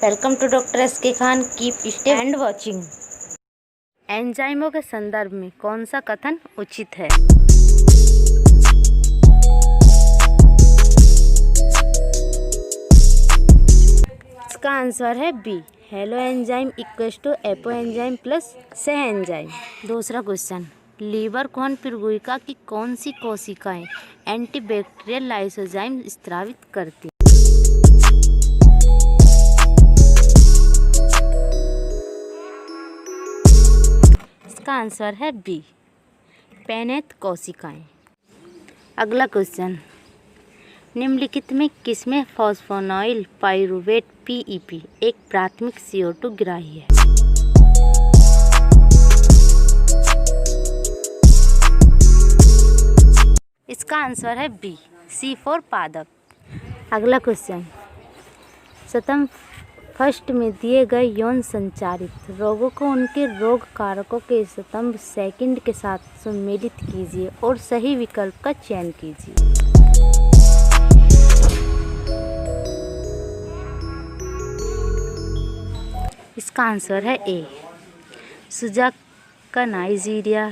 Welcome to doctor S के Khan. Keep stay and watching. एंजाइमों के संदर्भ में कौन सा कथन उचित है? इसका आंसर है B, hello enzyme equals to apo enzyme plus सह एंजाइम। दूसरा क्वेश्चन, लीवर कोन पिरुगिका की कौन सी कोशिकाएं एंटीबैक्टीरियल लाइसोजाइम स्रावित करती हैं? इसका आंसर है बी, पेनेथ कोशिकाएं। अगला क्वेश्चन, निम्नलिखित में किसमें फॉस्फोनाइल पाइरूवेट पीईपी एक प्राथमिक CO2 ग्राही है? इसका आंसर है बी, C4 पादप। अगला क्वेश्चन, सतम फर्स्ट में दिए गए यौन संचारित रोगों को उनके रोग कारकों के स्तंभ सेकंड के साथ सम्मिलित कीजिए और सही विकल्प का चयन कीजिए। इसका आंसर है ए, सुजा का नाइजीरिया,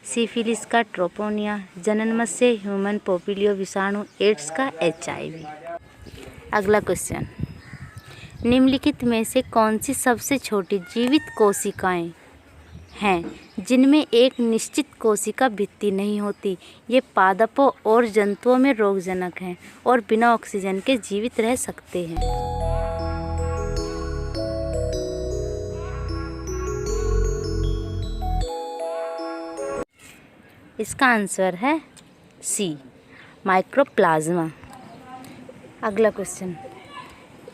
सिफिलिस का ट्रोपोनिया, जननमत से ह्यूमन पोपिलियो विषाणु, एड्स का HIV। अगला क्वेश्चन, निम्नलिखित में से कौन सी सबसे छोटी जीवित कोशिकाएं हैं जिनमें एक निश्चित कोशिका भित्ति नहीं होती? ये पादपों और जंतुओं में रोगजनक हैं और बिना ऑक्सीजन के जीवित रह सकते हैं। इसका आंसर है सी, माइक्रोप्लाज्मा। अगला क्वेश्चन,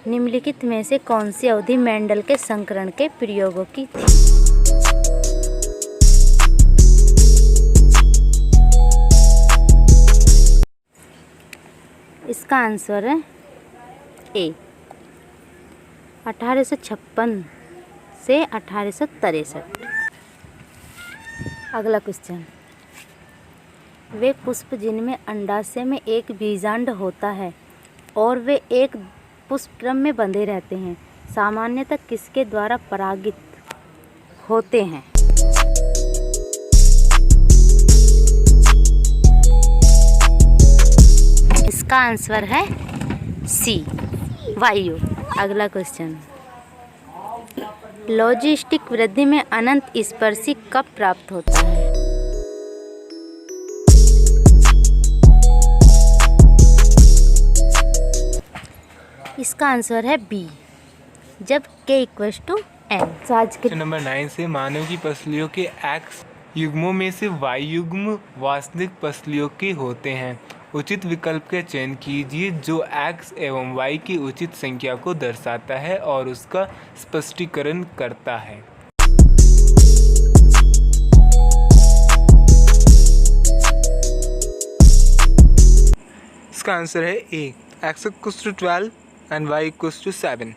निम्नलिखित में से कौन सी अवधि मेंडल के संकरण के प्रयोगों की थी? इसका आंसर है ए, 1856 से 1863। अगला क्वेश्चन, वे पुष्प जिनमें अंडाशय में एक बीजांड होता है और वे एक पुष्पक्रम में बंधे रहते हैं, सामान्यतः किसके द्वारा परागित होते हैं? इसका आंसर है सी, वायु। अगला क्वेश्चन, लॉजिस्टिक वृद्धि में अनंत स्पर्शी कब प्राप्त होता है? इसका आंसर है बी, जब k = n। आज के नंबर 9 से मानव की पसलियों के X युग्मों में से Y युग्म वास्तविक पसलियों के होते हैं। उचित विकल्प का चयन कीजिए जो X एवं Y की उचित संख्या को दर्शाता है और उसका स्पष्टीकरण करता है। इसका आंसर है ए, X = 12 एंड Y = 7।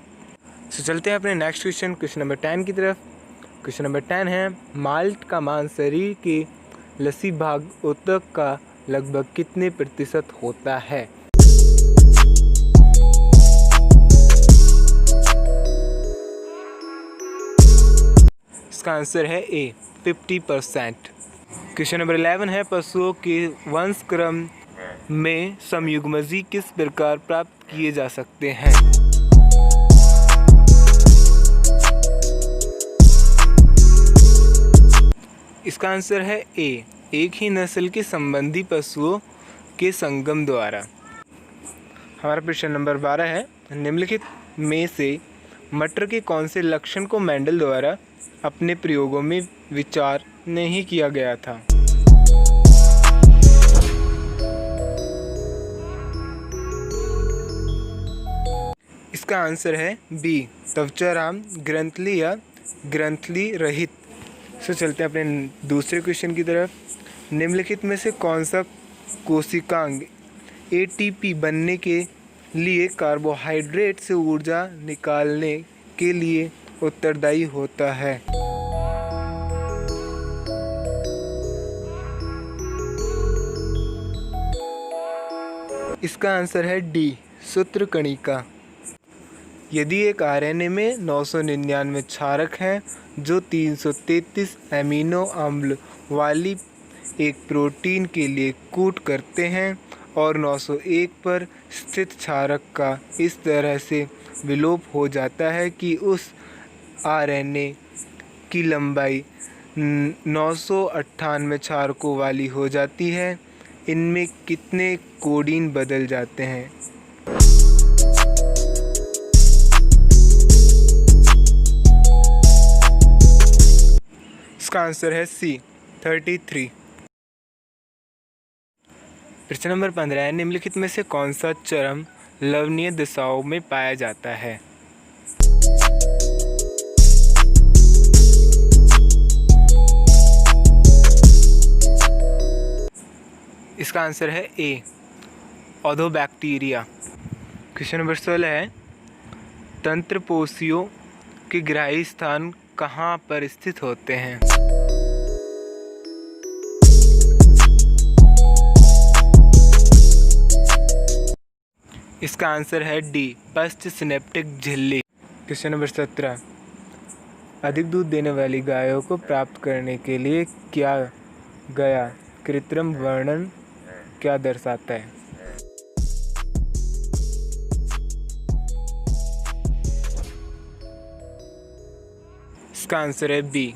तो चलते हैं अपने नेक्स्ट क्वेश्चन नंबर 10 की तरफ। क्वेश्चन नंबर 10 है, माल्ट का मान शरीर के लसी भाग ऊतक का लगभग कितने प्रतिशत होता है? इसका आंसर है ए, 50%। क्वेश्चन नंबर 11 है, पशुओं के वंशक्रम में समयुग्मजी किस प्रकार प्राप्त किए जा सकते हैं? इसका आंसर है ए, एक ही नस्ल के संबंधी पशुओं के संगम द्वारा। हमारा प्रश्न नंबर 12 है, निम्नलिखित में से मटर के कौन से लक्षण को मेंडल द्वारा अपने प्रयोगों में विचार नहीं किया गया था? इसका आंसर है बी, त्वचाराम, ग्रंथली या ग्रंथली रहित। से चलते हैं अपने दूसरे क्वेश्चन की तरफ। निम्नलिखित में से कौन सा कोशिकांग ATP बनने के लिए कार्बोहाइड्रेट से ऊर्जा निकालने के लिए उत्तरदायी होता है? इसका आंसर है डी, सूत्रकणिका। यदि एक आरएनए में 999 क्षारक हैं जो 333 एमिनो अम्ल वाली एक प्रोटीन के लिए कूट करते हैं और 901 पर स्थित क्षारक का इस तरह से विलोप हो जाता है कि उस आरएनए की लंबाई 998 क्षारकों वाली हो जाती है, इनमें कितने कोडीन बदल जाते हैं? इसका आंसर है सी 33। प्रश्न नंबर 15 है, निम्नलिखित में से कौन सा चरम लवणीय दशाओं में पाया जाता है? इसका आंसर है ए ऑथोबैक्टीरिया। क्वेश्चन नंबर 16 है, तंत्रपोषियों के ग्राही स्थान कहाँ पर स्थित होते हैं? इसका आंसर है डी पश्च सिनेप्टिक झिल्ली। क्वेश्चन नंबर 17, अधिक दूध देने वाली गायों को प्राप्त करने के लिए किया गया कृत्रिम वर्णन क्या दर्शाता है? इसका आंसर है बी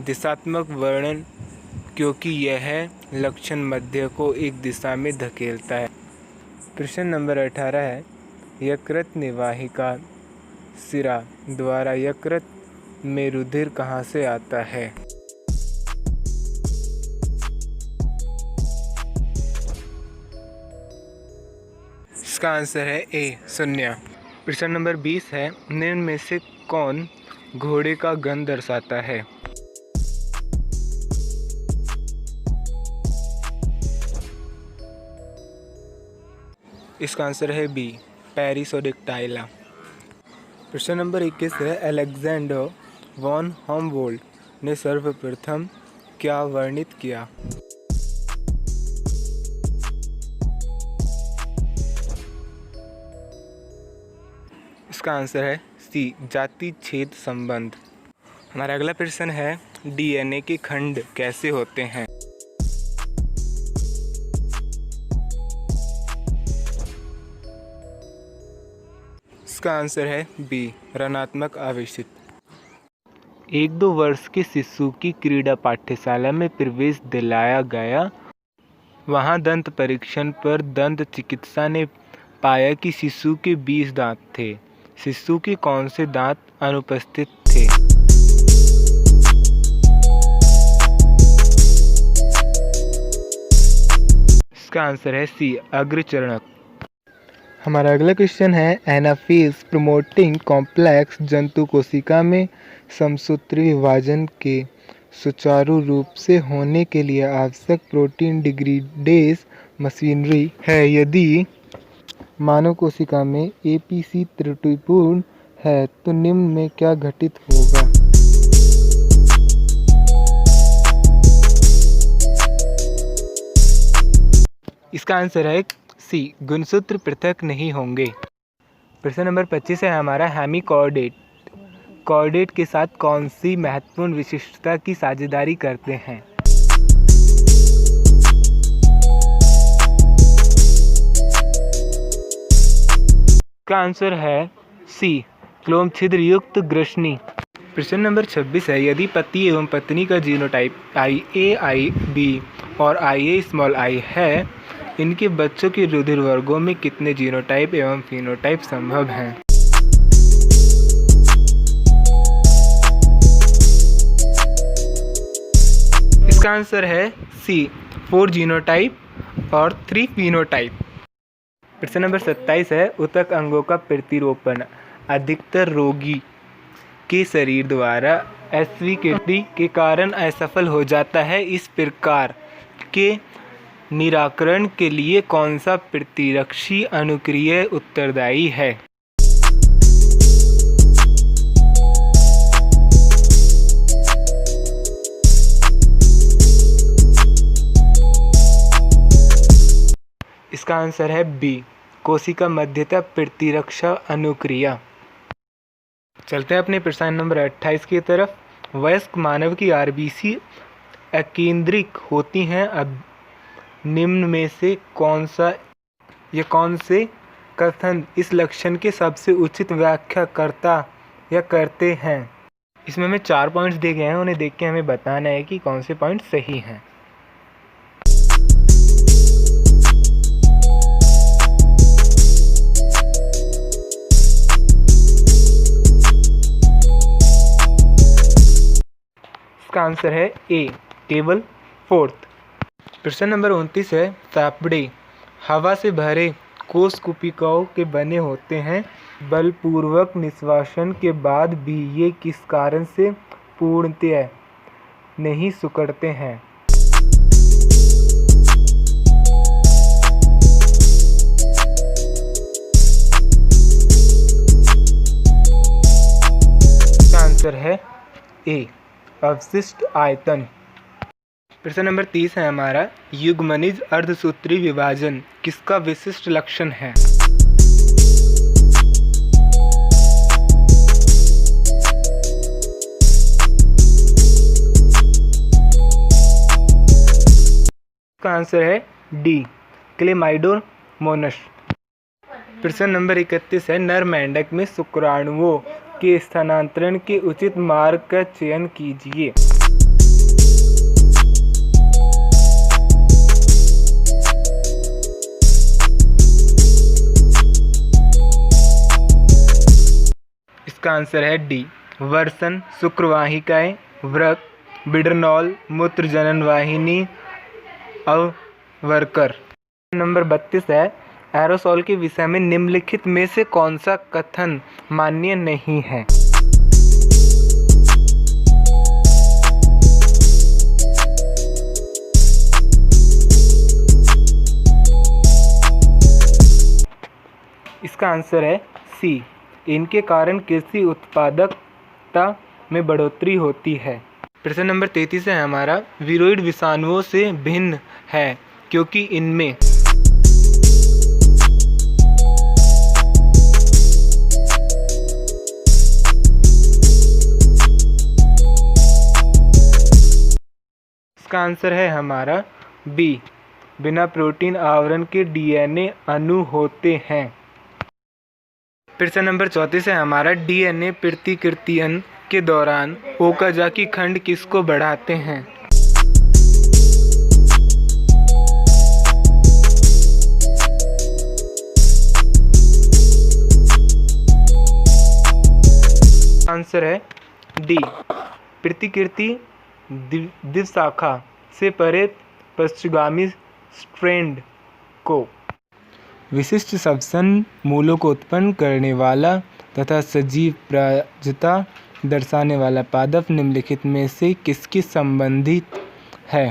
दिशात्मक वर्णन, क्योंकि यह लक्षण मध्य को एक दिशा में धकेलता है। प्रश्न नंबर 18 है, यकृत निवाहिका सिरा द्वारा यकृत में रुधिर कहाँ से आता है? इसका आंसर है ए शून्य। प्रश्न नंबर 20 है, निम्न में से कौन घोड़े का गंध दर्शाता है? इसका आंसर है बी पेरिसोडिक्टाइला। प्रश्न नंबर 21 है, अलेक्जेंडर वॉन हम्बोल्ट ने सर्वप्रथम क्या वर्णित किया? इसका आंसर है सी जाति छेद संबंध। हमारा अगला प्रश्न है, डीएनए के खंड कैसे होते हैं? इसका आंसर है बी ऋणात्मक आवेशित। 1-2 वर्ष के शिशु की क्रीड़ा पाठशाला में प्रवेश दिलाया गया। वहां दंत परीक्षण पर दंत चिकित्सा ने पाया कि शिशु के 20 दांत थे। शिशु के कौन से दांत अनुपस्थित थे? इसका आंसर है सी अग्रचरणक। हमारा अगला क्वेश्चन है, एनाफेज प्रोमोटिंग कॉम्प्लेक्स जंतु कोशिका में समसूत्री विभाजन के सुचारू रूप से होने के लिए आवश्यक प्रोटीन डिग्रेडेज मशीनरी है। यदि मानव कोशिका में एपीसी त्रुटिपूर्ण है तो निम्न में क्या घटित होगा? इसका आंसर है सी गुणसूत्र पृथक नहीं होंगे। प्रश्न नंबर 25 है हमारा, हेमिकॉर्डेट कॉर्डेट के साथ कौन सी महत्वपूर्ण विशिष्टता की साझेदारी करते हैं? का आंसर है सी क्लोम छिद्र युक्त ग्रसनी। प्रश्न नंबर 26 है, यदि पति एवं पत्नी का जीनोटाइप IA, IB और IA है, इनके बच्चों के रुधिर वर्गों में कितने जीनोटाइप एवं फिनोटाइप संभव हैं? इसका आंसर है सी 4 जीनोटाइप और 3 फिनोटाइप। प्रश्न नंबर 27 है, ऊतक अंगों का प्रतिरोपण अधिकतर रोगी के शरीर द्वारा अस्वीकृति के कारण असफल हो जाता है। इस प्रकार के निराकरण के लिए कौन सा प्रतिरक्षी अनुक्रिया उत्तरदायी है? इसका आंसर है बी कोशिका मध्यता प्रतिरक्षा अनुक्रिया। चलते हैं अपने प्रश्न नंबर 28 की तरफ। वयस्क मानव की आरबीसी अकेंद्रिक होती हैं। अब निम्न में से कौन से कथन इस लक्षण के सबसे उचित व्याख्या करता या करते हैं? इसमें हमें 4 पॉइंट्स दिए गए हैं, उन्हें देख के हमें बताना है कि कौन से पॉइंट सही हैं। इसका आंसर है ए, टेबल 4th। प्रश्न नंबर 29 है, फेफड़े हवा से भरे कोश कुपिकाओं के बने होते हैं। बलपूर्वक निश्वासन के बाद भी ये किस कारण से पूर्णतया नहीं सिकुड़ते हैं? इसका आंसर है ए, अवशिष्ट आयतन। प्रश्न नंबर 30 है हमारा, युग्मनिज अर्धसूत्री विभाजन किसका विशिष्ट लक्षण है? इसका आंसर है डी, क्लेमाइडोमोनस। प्रश्न नंबर 31 है, नर मेंढक में शुक्राणुओं के स्थानांतरण के उचित मार्ग का चयन कीजिए। इसका आंसर है डी, वर्सन, शुक्रवाहिकाएं, वृक्क, बिडरनॉल, मूत्र जनन वाहिनी, अवर्कर। नंबर 32 है, एरोसोल के विषय में निम्नलिखित में से कौन सा कथन मान्य नहीं है? इसका आंसर है सी, इनके कारण कृषि उत्पादकता में बढ़ोतरी होती है। प्रश्न नंबर 33 है हमारा, वीरोइड विषाणुओं से भिन्न है क्योंकि इनमें इसका आंसर है हमारा बी, बिना प्रोटीन आवरण के डीएनए अणु होते हैं। प्रश्न नंबर 34 है हमारा, डीएनए प्रतिकृतियन के दौरान ओकाजाकी खंड किसको बढ़ाते हैं? आंसर है डी, प्रतिकृति द्विशाखा से परे पश्चगामी स्ट्रैंड को। विशिष्ट श्वसन मूलों को उत्पन्न करने वाला तथा सजीव प्रायजता दर्शाने वाला पादप निम्नलिखित में से किसके संबंधित है?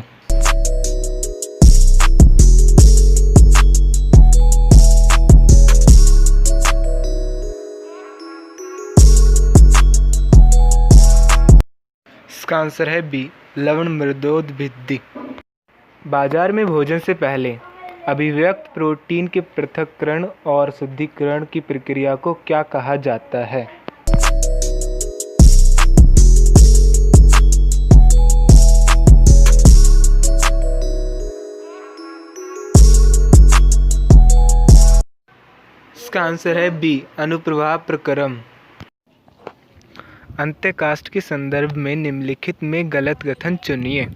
इसका आंसर है बी, लवण मृदोद्भिद। बाजार में भोजन से पहले अभिव्यक्त प्रोटीन के पृथक्करण और शुद्धिकरण की प्रक्रिया को क्या कहा जाता है? इसका आंसर है बी, अनुप्रवाह प्रक्रम। अंत्यकाष्ठ के संदर्भ में निम्नलिखित में गलत कथन चुनिए।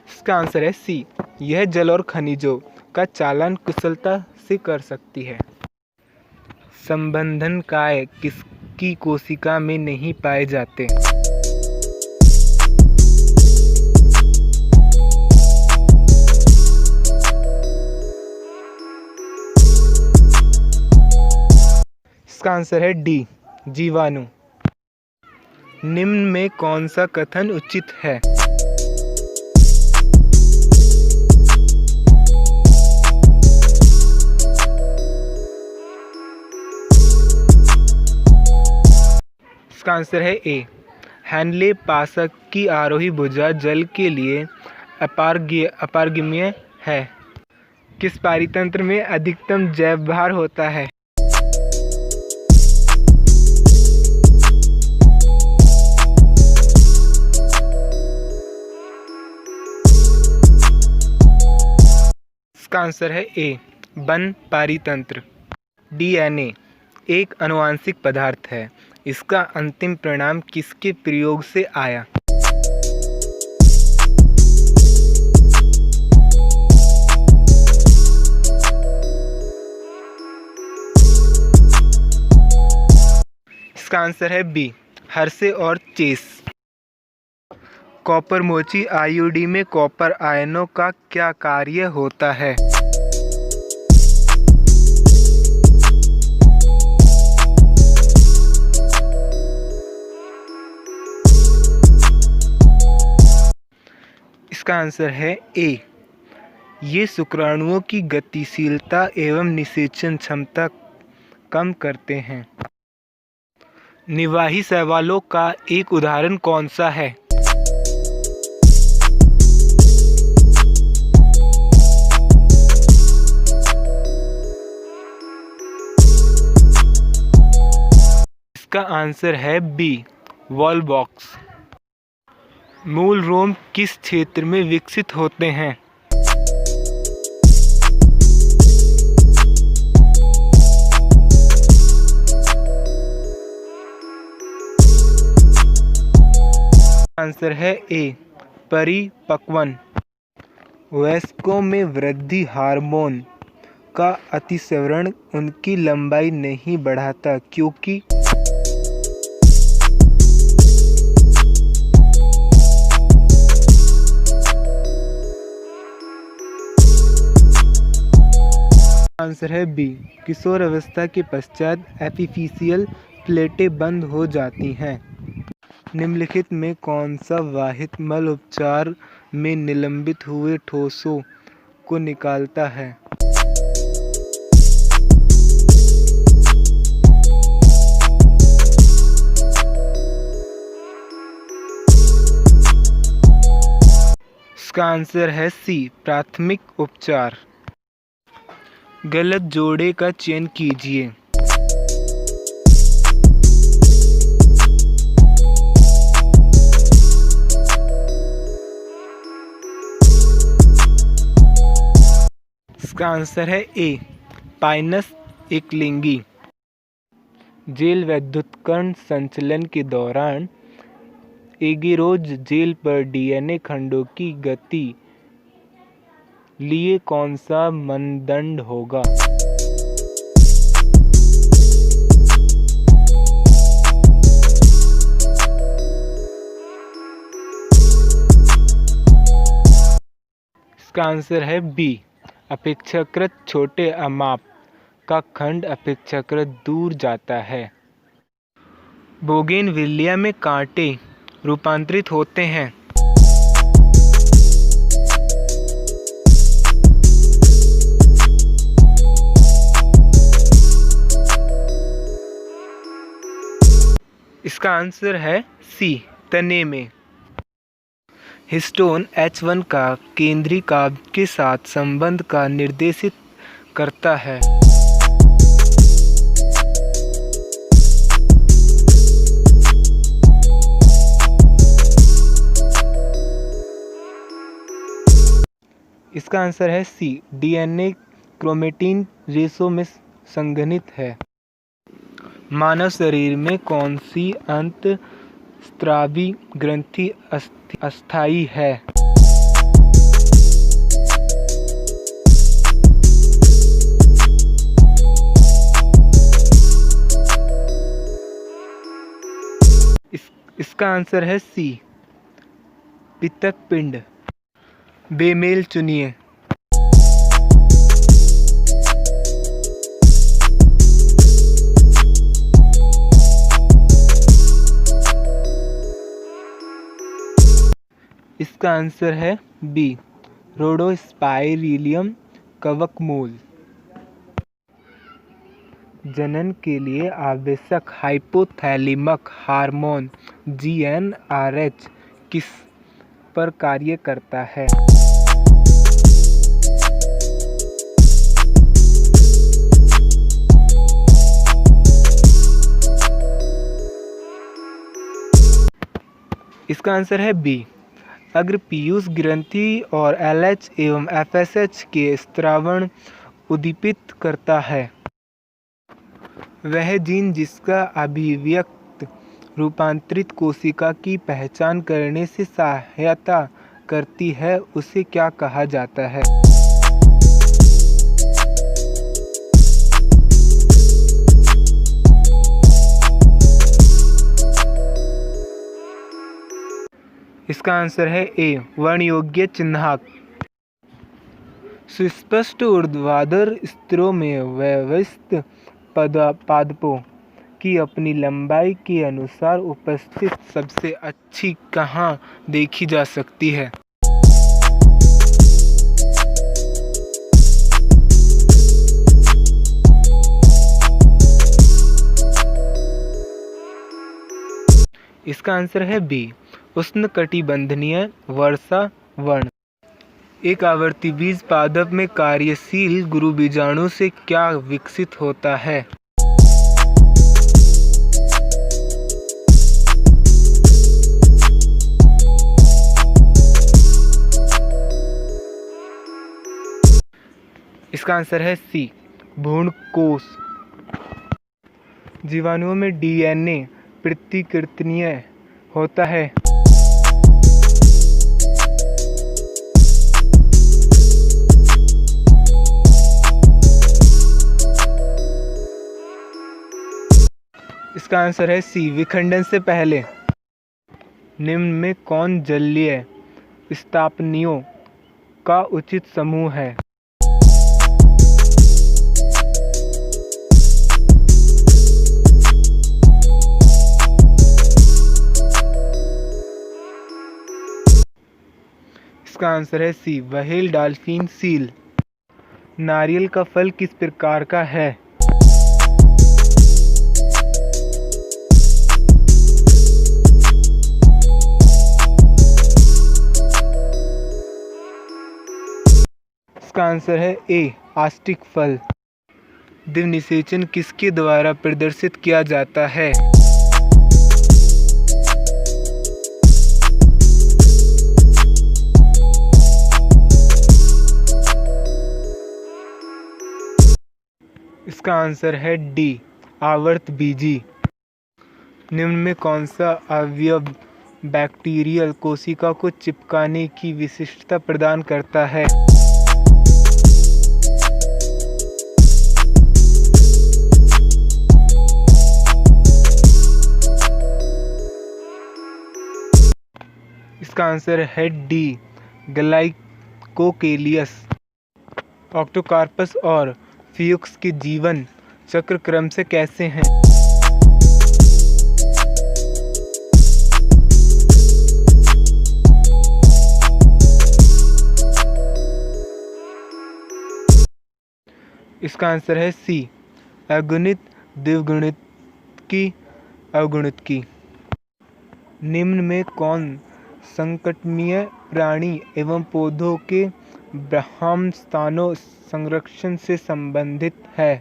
इसका आंसर है सी, यह जल और खनिजों का चालन कुशलता से कर सकती है। संबंधनकाय किसकी कोशिका में नहीं पाए जाते? इसका आंसर है डी, जीवाणु। निम्न में कौन सा कथन उचित है? इसका आंसर है ए, हैनले पासक की आरोही भुजा जल के लिए अपारगम्य है। किस पारितंत्र में अधिकतम जैव भार होता है? इसका आंसर है ए, वन पारितंत्र। डीएनए एक आनुवंशिक पदार्थ है। इसका अंतिम परिणाम किसके प्रयोग से आया? इसका आंसर है बी, हर्शे और चेस। कॉपर मोची आईओडी में कॉपर आयनों का क्या कार्य होता है? इसका आंसर है ए, ये शुक्राणुओं की गतिशीलता एवं निषेचन क्षमता कम करते हैं। निवाही शैवालों का एक उदाहरण कौन सा है? इसका आंसर है बी, वॉलबॉक्स। मूल रोम किस क्षेत्र में विकसित होते हैं? आंसर है ए, परिपक्वन। वयस्कों में वृद्धि हार्मोन का अतिस्रवण उनकी लंबाई नहीं बढ़ाता, क्योंकि आंसर है बी, किशोर अवस्था के पश्चात एपिफिशियल प्लेटें बंद हो जाती हैं। निम्नलिखित में कौन सा वाहित मल उपचार में निलंबित हुए ठोसों को निकालता है? इसका आंसर है सी, प्राथमिक उपचार। गलत जोड़े का चयन कीजिए। इसका आंसर है ए, पाइनस एकलिंगी। जेल वैद्युतकरण संचलन के दौरान एगेरोज जेल पर डीएनए खंडों की गति लिए कौन सा मानदंड होगा? इसका आंसर है बी, अपेक्षाकृत छोटे अमाप का खंड अपेक्षाकृत दूर जाता है। बोगेनविलिया में कांटे रूपांतरित होते हैं। इसका आंसर है सी, तने में। हिस्टोन H1 का केंद्रीय काव्य के साथ संबंध का निर्देशित करता है। इसका आंसर है सी, डीएनए क्रोमेटिन रेशो में संघनित है। मानव शरीर में कौन सी अंतःस्रावी ग्रंथि अस्थायी है? इसका आंसर है सी, पित्तक पिंड। बेमेल चुनिए। इसका आंसर है बी, रोडोस्पाइरिलियम कवकमूल। जनन के लिए आवश्यक हाइपोथैलेमिक हार्मोन GnRH किस पर कार्य करता है? इसका आंसर है बी। अग्र पीयूष ग्रंथि और LH एवं FSH के स्रावण उद्दीपित करता है। वह जीन जिसका अभिव्यक्त रूपांतरित कोशिका की पहचान करने से सहायता करती है उसे क्या कहा जाता है? इसका आंसर है ए, वर्णयोग्य चिह्नक। सुस्पष्ट ऊर्ध्वाधर स्तरों में व्यवस्थित पादपों की अपनी लंबाई के अनुसार उपस्थिति सबसे अच्छी कहाँ देखी जा सकती है? इसका आंसर है बी, उष्णकटिबंधीय वर्षा वर्ण। एक आवर्ती बीज पादप में कार्यशील गुरु बीजाणु से क्या विकसित होता है? इसका आंसर है सी, भ्रूणकोश। जीवाणुओं में DNA प्रतिकृतीय होता है। इसका आंसर है सी, विखंडन से पहले। निम्न में कौन जलीय स्थापनियों का उचित समूह है? इसका आंसर है सी, व्हेल, डॉल्फिन, सील। नारियल का फल किस प्रकार का है? इसका आंसर है ए, आस्टिक फल। द्विनिषेचन किसके द्वारा प्रदर्शित किया जाता है? इसका आंसर है डी, आवर्त बीजी। निम्न में कौन सा अवयव बैक्टीरियल कोशिका को चिपकाने की विशिष्टता प्रदान करता है? इसका आंसर है डी, ग्लाइकोकेलियस। ऑक्टोकार्पस और फ्यूक्स के जीवन चक्र क्रम से कैसे हैं? इसका आंसर है सी, अगुणित, द्विगुणित की, अवगुणित की। निम्न में कौन संकटनीय प्राणी एवं पौधों के ब्रह्म स्थानों संरक्षण से संबंधित है?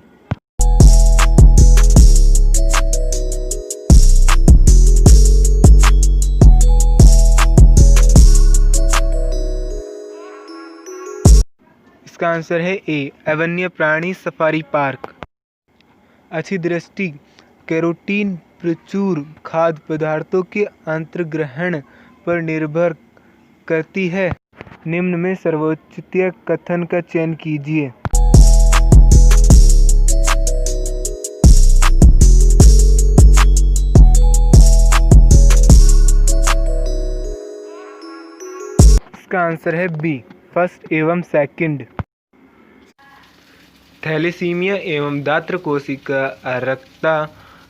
इसका आंसर है ए, वन्य प्राणी सफारी पार्क। अच्छी दृष्टि कैरोटीन प्रचुर खाद्य पदार्थों के अंतर्ग्रहण पर निर्भर करती है। निम्न में सर्वोचित कथन का चयन कीजिए। इसका आंसर है बी, फर्स्ट एवं सेकंड। थैलेसीमिया एवं दात्र कोशिका अरक्ता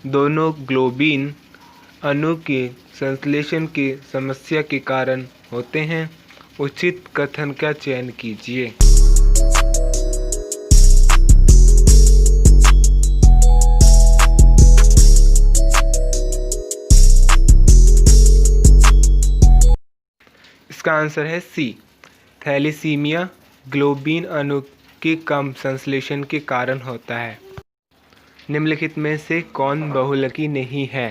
दोनों ग्लोबिन अणु के संश्लेषण की समस्या के कारण होते हैं। उचित कथन का चयन कीजिए। इसका आंसर है सी, थैलेसीमिया ग्लोबिन अणु के कम संश्लेषण के कारण होता है। निम्नलिखित में से कौन बहुलकी नहीं है?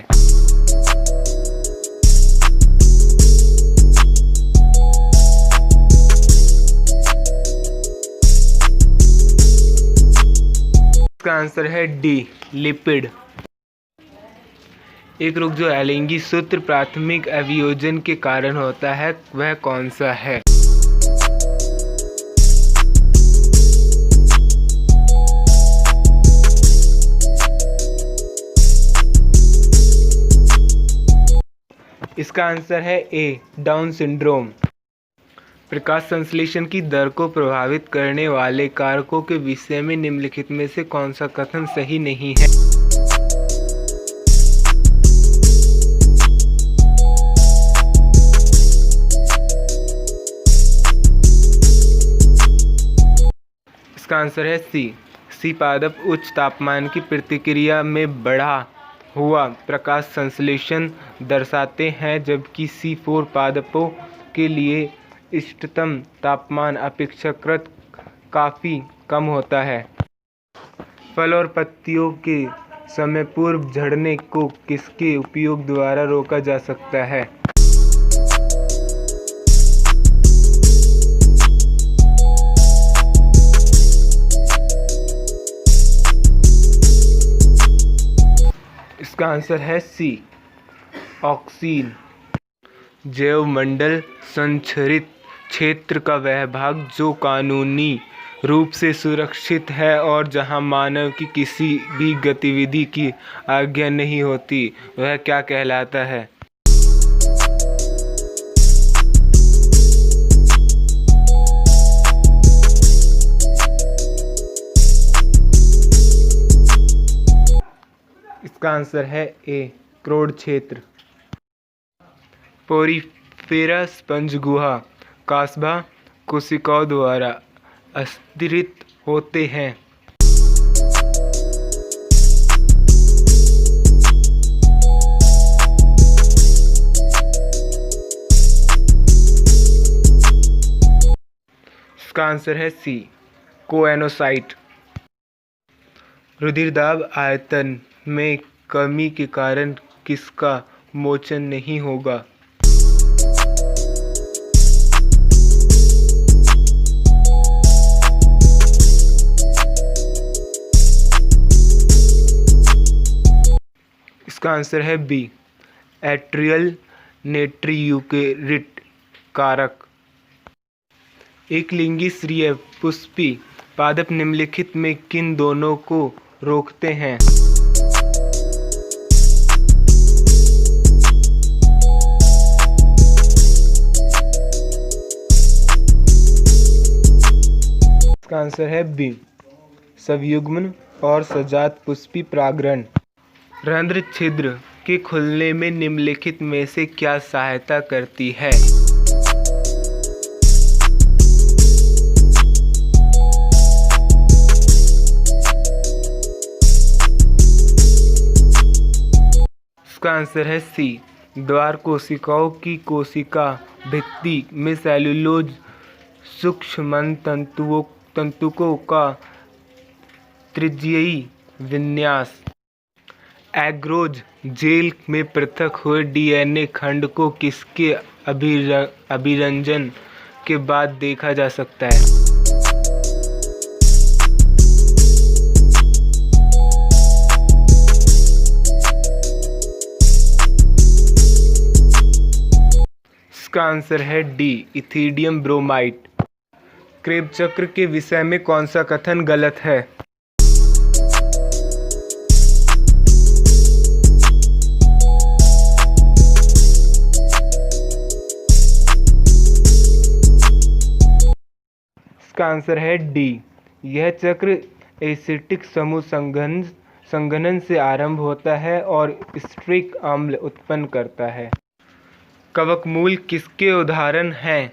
इसका आंसर है डी, लिपिड। एक रोग जो अलिंगी सूत्र प्राथमिक अभियोजन के कारण होता है वह कौन सा है? इसका आंसर है ए, डाउन सिंड्रोम। प्रकाश संश्लेषण की दर को प्रभावित करने वाले कारकों के विषय में निम्नलिखित में से कौन सा कथन सही नहीं है? इसका आंसर है सी पादप उच्च तापमान की प्रतिक्रिया में बढ़ा हुआ प्रकाश संश्लेषण दर्शाते हैं, जबकि C4 पादपों के लिए इष्टतम तापमान अपेक्षाकृत काफ़ी कम होता है। फल और पत्तियों के समय पूर्व झड़ने को किसके उपयोग द्वारा रोका जा सकता है? इसका आंसर है सी, ऑक्सीन। जैवमंडल संरक्षित क्षेत्र का वह भाग जो कानूनी रूप से सुरक्षित है और जहां मानव की किसी भी गतिविधि की आज्ञा नहीं होती, वह क्या कहलाता है? इसका आंसर है ए, क्रोड क्षेत्र। पोरिफेरा स्पंज गुहा कास्बा कोशिकाओं द्वारा अस्थिरित होते हैं। इसका आंसर है सी, कोएनोसाइट। रुधिरदाब आयतन में कमी के कारण किसका मोचन नहीं होगा? इसका आंसर है बी, एट्रियल नेट्रियूकेरिट कारक। एक लिंगी श्रीय पुष्पी पादप निम्नलिखित में किन दोनों को रोकते हैं? इसका आंसर है बी, सवयुग्मन और सजात पुष्पी परागण। रंध्र छिद्र के खुलने में निम्नलिखित में से क्या सहायता करती है? इसका आंसर है सी, द्वार कोशिकाओं की कोशिका भित्ति में सेलुलोज सूक्ष्म तंतुओं का त्रिज्यीय विन्यास। एग्रोज जेल में पृथक हुए डीएनए खंड को किसके अभिरंजन के बाद देखा जा सकता है? इसका आंसर है डी, इथिडियम ब्रोमाइड। क्रेब चक्र के विषय में कौन सा कथन गलत है? इसका आंसर है डी, यह चक्र एसिटिक समूह संघनन से आरंभ होता है और स्ट्रिक अम्ल उत्पन्न करता है। कवकमूल किसके उदाहरण हैं?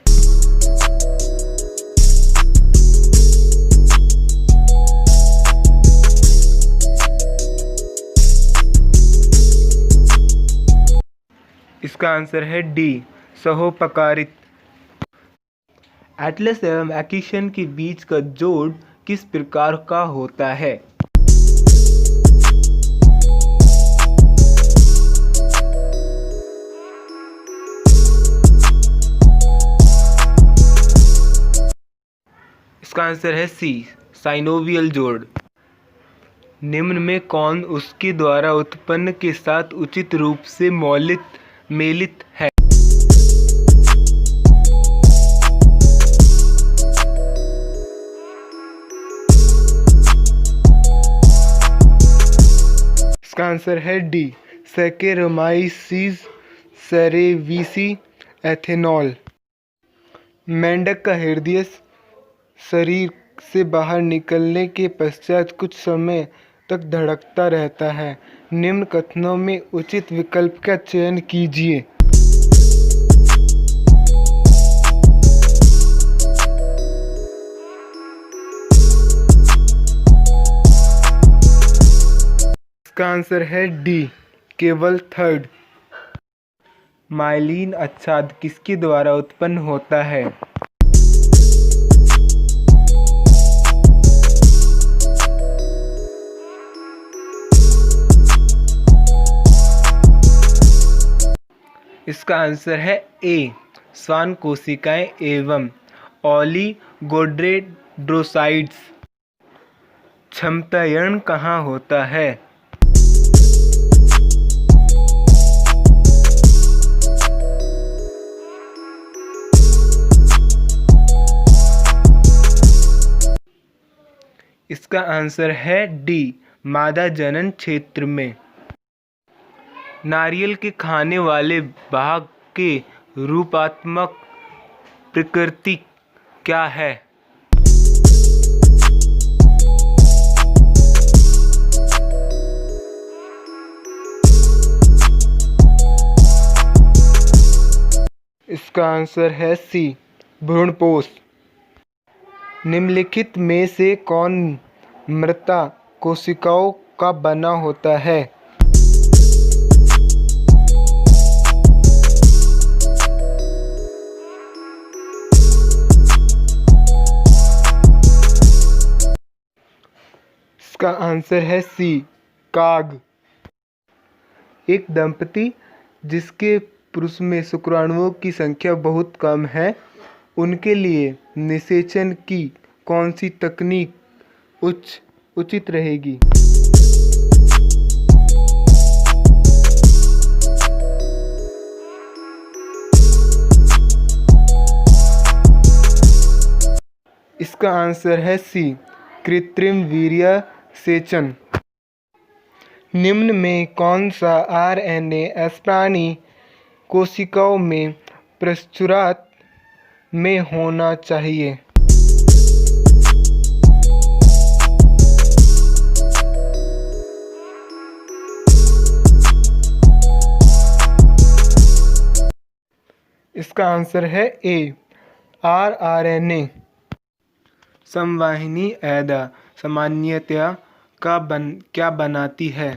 इसका आंसर है डी, सहोपकारित एटलस एवं एक्शन के बीच का जोड़ किस प्रकार का होता है? इसका आंसर है सी, साइनोवियल जोड़। निम्न में कौन उसके द्वारा उत्पन्न के साथ उचित रूप से मेलित है? इसका आंसर है डी, सैकेरोमाइसीस सेरेविसी एथेनॉल। मेंढक का हृदय शरीर से बाहर निकलने के पश्चात कुछ समय तक धड़कता रहता है। निम्न कथनों में उचित विकल्प का चयन कीजिए। इसका आंसर है डी, केवल थर्ड। माइलिन आच्छाद किसके द्वारा उत्पन्न होता है? इसका आंसर है ए, श्वान कोशिकाएं एवं ओलिगोडेंड्रोसाइट्स। क्षमतायन कहाँ होता है? इसका आंसर है डी, मादा जनन क्षेत्र में। नारियल के खाने वाले भाग के रूपात्मक प्रकृति क्या है? इसका आंसर है सी, भ्रूणपोष। निम्नलिखित में से कौन मृता कोशिकाओं का बना होता है? इसका आंसर है सी, काग। एक दंपति जिसके पुरुष में शुक्राणुओं की संख्या बहुत कम है, उनके लिए निषेचन की कौन सी तकनीक उचित रहेगी? इसका आंसर है सी, कृत्रिम वीर्य सेचन। निम्न में कौन सा आरएनए प्राणी कोशिकाओं में प्रचुरता में होना चाहिए? इसका आंसर है ए, आरएनए। संवाहिनी ऐदा सामान्यतया क्या बनाती है?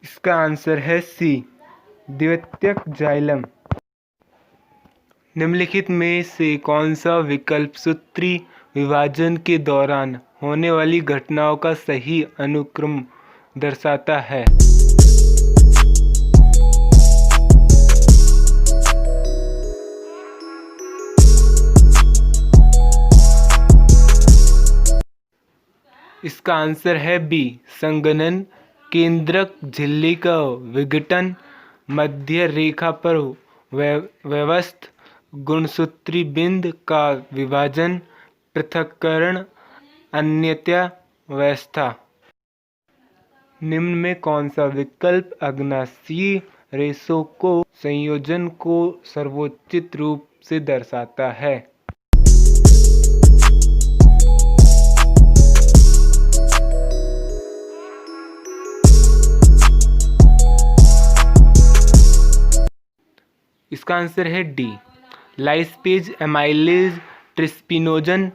इसका आंसर है सी, द्वितीयक जाइलम। निम्नलिखित में से कौन सा विकल्प सूत्री विभाजन के दौरान होने वाली घटनाओं का सही अनुक्रम दर्शाता है? इसका आंसर है बी, संघनन। केंद्रक झिल्ली का विघटन, मध्य रेखा पर व्यवस्थित गुणसूत्री बिंद का विभाजन, पृथक्करण, अन्यथा व्यवस्था। निम्न में कौन सा विकल्प अग्नाशयी रेशों को संयोजन को सर्वोचित रूप से दर्शाता है? इसका आंसर है डी, लाइसपेज एमाइलेज ट्रिस्पिनोजन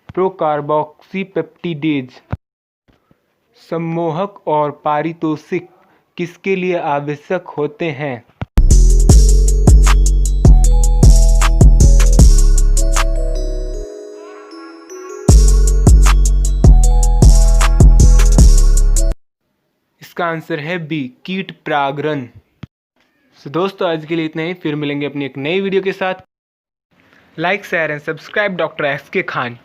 प्रोकार्बोक्सी पेप्टिडेज। सम्मोहक और पारितोषिक किसके लिए आवश्यक होते हैं? इसका आंसर है बी, कीट परागण। तो दोस्तों आज के लिए इतना ही, फिर मिलेंगे अपनी एक नई वीडियो के साथ। Like share and subscribe doctor S के खान।